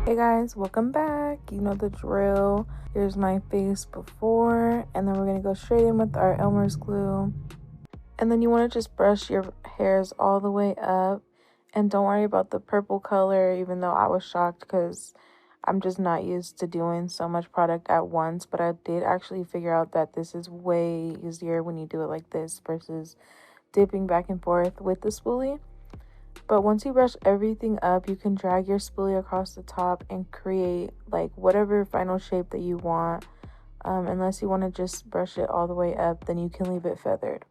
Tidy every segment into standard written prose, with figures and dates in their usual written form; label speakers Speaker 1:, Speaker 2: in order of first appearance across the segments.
Speaker 1: Hey guys, welcome back. You know the drill. Here's my face before, and then we're gonna go straight in with our Elmer's glue. And then you want to just brush your hairs all the way up, and don't worry about the purple color, even though I was shocked because I'm just not used to doing so much product at once. But I did actually figure out that this is way easier when you do it like this versus dipping back and forth with the spoolie. But once you brush everything up, you can drag your spoolie across the top and create like whatever final shape that you want. Unless you want to just brush it all the way up, then you can leave it feathered.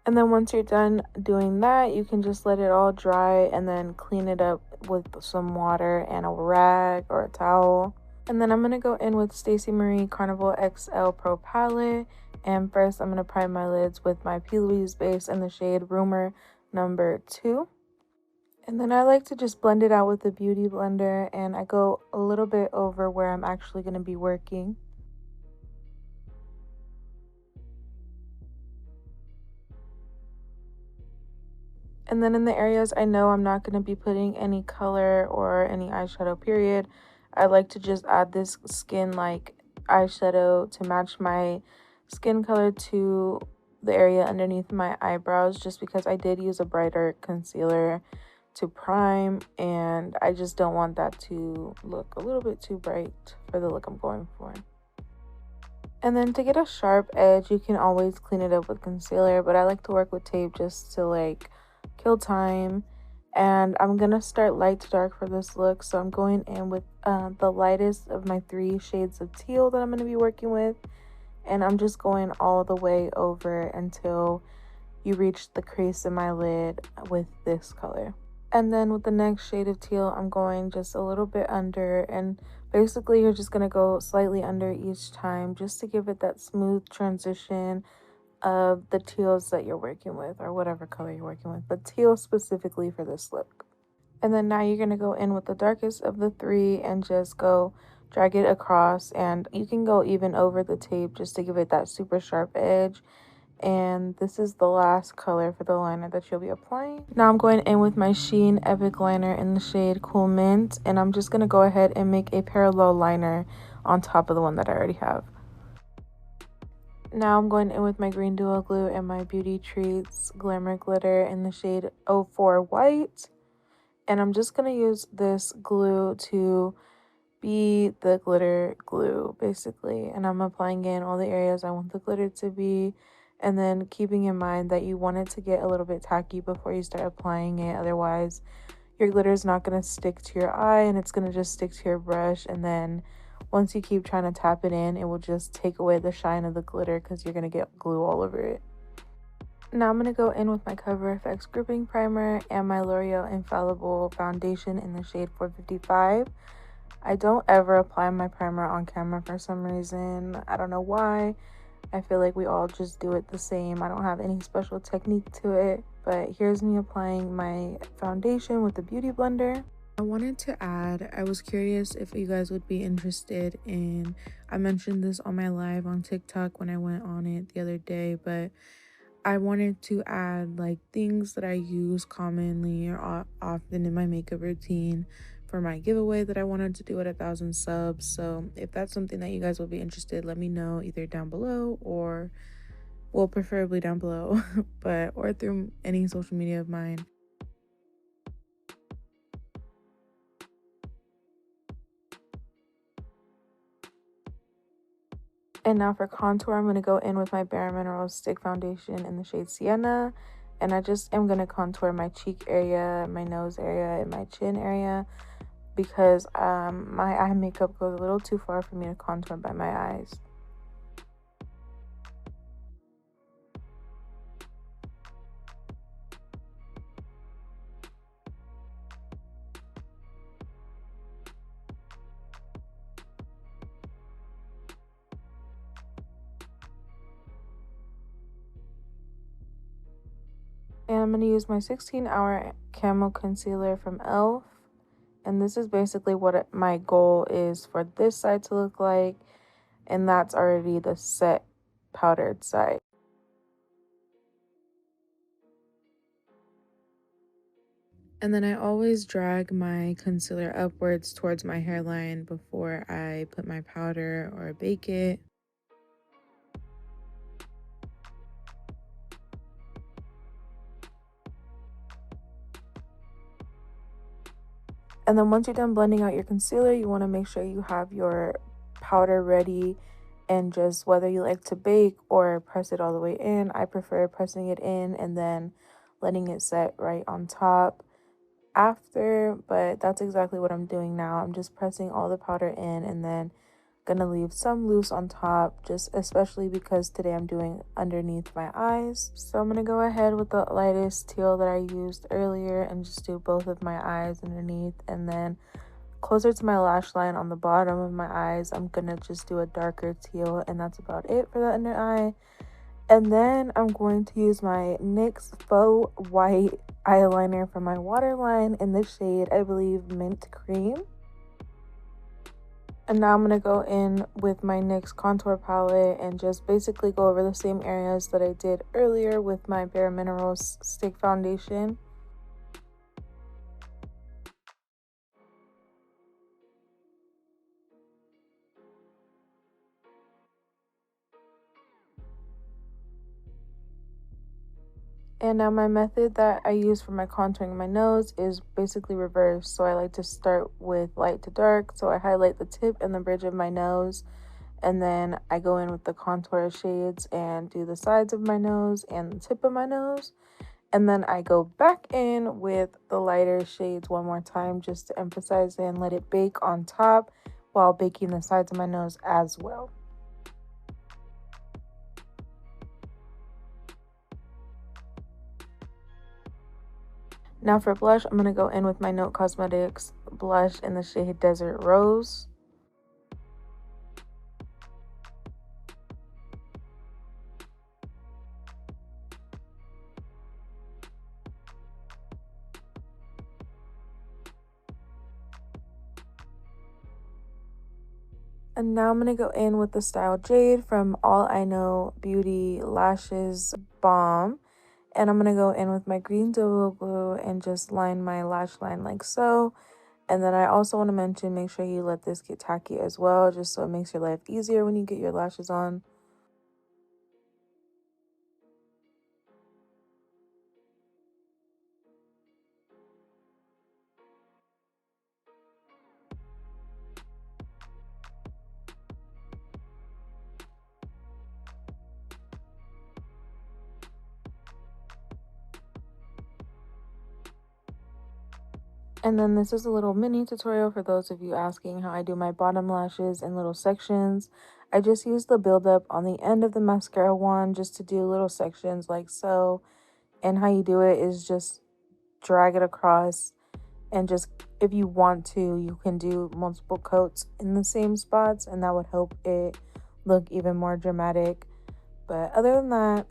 Speaker 1: And then once you're done doing that, you can just let it all dry and then clean it up with some water and a rag or a towel. And then I'm going to go in with Stacey Marie Carnival XL Pro Palette. And first, I'm going to prime my lids with my P. Louise base in the shade Rumor number 2. And then I like to just blend it out with the Beauty Blender. And I go a little bit over where I'm actually going to be working. And then in the areas I know I'm not going to be putting any color or any eyeshadow period, I like to just add this skin like eyeshadow to match my skin color to the area underneath my eyebrows, just because I did use a brighter concealer to prime and I just don't want that to look a little bit too bright for the look I'm going for. And then to get a sharp edge, you can always clean it up with concealer, but I like to work with tape just to like kill time. And I'm gonna start light to dark for this look, so I'm going in with the lightest of my 3 shades of teal that I'm gonna be working with, and I'm just going all the way over until you reach the crease in my lid with this color. And then with the next shade of teal, I'm going just a little bit under, and basically you're just gonna go slightly under each time just to give it that smooth transition of the teals that you're working with, or whatever color you're working with, but teal specifically for this look. And then now you're gonna go in with the darkest of the 3 and just go drag it across, and you can go even over the tape just to give it that super sharp edge. And this is the last color for the liner that you'll be applying. Now I'm going in with my Sheen Epic Liner in the shade Cool Mint, and I'm just gonna go ahead and make a parallel liner on top of the one that I already have. Now I'm going in with my green duo glue and my Beauty Treats Glamour Glitter in the shade 04 White. And I'm just going to use this glue to be the glitter glue, basically. And I'm applying it in all the areas I want the glitter to be. And then keeping in mind that you want it to get a little bit tacky before you start applying it. Otherwise, your glitter is not going to stick to your eye and it's going to just stick to your brush. And then once you keep trying to tap it in, it will just take away the shine of the glitter because you're going to get glue all over it. Now I'm going to go in with my Cover FX Gripping Primer and my L'Oreal Infallible Foundation in the shade 455. I don't ever apply my primer on camera for some reason. I don't know why. I feel like we all just do it the same. I don't have any special technique to it. But here's me applying my foundation with the Beauty Blender. I wanted to add, I was curious if you guys would be interested in, I mentioned this on my live on TikTok when I went on it the other day, but I wanted to add like things that I use commonly or often in my makeup routine for my giveaway that I wanted to do at 1,000 subs. So if that's something that you guys will be interested, let me know either down below or, well, preferably down below, but or through any social media of mine. And now for contour, I'm going to go in with my Bare Minerals Stick Foundation in the shade Sienna. And I just am going to contour my cheek area, my nose area, and my chin area, because my eye makeup goes a little too far for me to contour by my eyes. And I'm going to use my 16-hour Camo Concealer from e.l.f. And this is basically what my goal is for this side to look like. and that's already the set powdered side. And then I always drag my concealer upwards towards my hairline before I put my powder or bake it. And then once you're done blending out your concealer, you want to make sure you have your powder ready, and just whether you like to bake or press it all the way in. I prefer pressing it in and then letting it set right on top after, but that's exactly what I'm doing now. I'm just pressing all the powder in and then gonna leave some loose on top, just especially because today I'm doing underneath my eyes. So I'm gonna go ahead with the lightest teal that I used earlier and just do both of my eyes underneath, and then closer to my lash line on the bottom of my eyes, I'm gonna just do a darker teal, and that's about it for the under eye. And then I'm going to use my NYX Faux White eyeliner for my waterline in the shade, I believe, Mint Cream. And now I'm going to go in with my NYX contour palette and just basically go over the same areas that I did earlier with my Bare Minerals Stick Foundation. And now my method that I use for my contouring my nose is basically reversed. So I like to start with light to dark. So I highlight the tip and the bridge of my nose, and then I go in with the contour shades and do the sides of my nose and the tip of my nose. And then I go back in with the lighter shades one more time just to emphasize and let it bake on top while baking the sides of my nose as well. Now for blush, I'm going to go in with my Note Cosmetics blush in the shade Desert Rose. And now I'm going to go in with the style Jade from All I Know Beauty Lashes Balm. And I'm going to go in with my green Duo glue and just line my lash line like so. And then I also want to mention, make sure you let this get tacky as well, just so it makes your life easier when you get your lashes on. And then this is a little mini tutorial for those of you asking how I do my bottom lashes in little sections. I just use the buildup on the end of the mascara wand just to do little sections like so. And how you do it is just drag it across, and just, if you want to, you can do multiple coats in the same spots, and that would help it look even more dramatic. But other than that,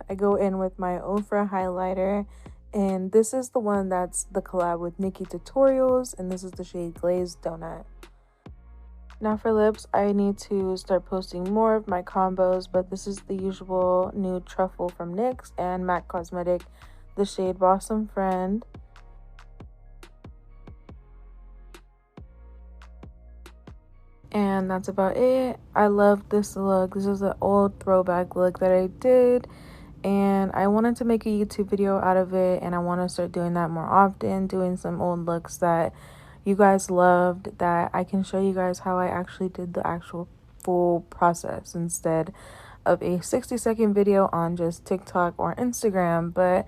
Speaker 1: I go in with my Ofra highlighter, and this is the one that's the collab with Nikki Tutorials, and this is the shade Glazed Donut. Now for lips, I need to start posting more of my combos, but this is the usual Nude Truffle from NYX and MAC Cosmetic, the shade Bosom Friend. And that's about it. I love this look. This is an old throwback look that I did, and I wanted to make a YouTube video out of it, and I want to start doing that more often, doing some old looks that you guys loved, that I can show you guys how I actually did the actual full process instead of a 60-second video on just TikTok or Instagram. But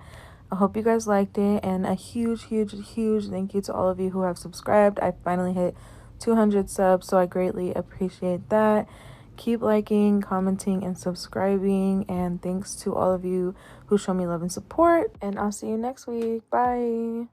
Speaker 1: I hope you guys liked it, and a huge thank you to all of you who have subscribed. I finally hit 200 subs, so I greatly appreciate that. Keep liking, commenting, and subscribing, and thanks to all of you who show me love and support, and I'll see you next week. Bye.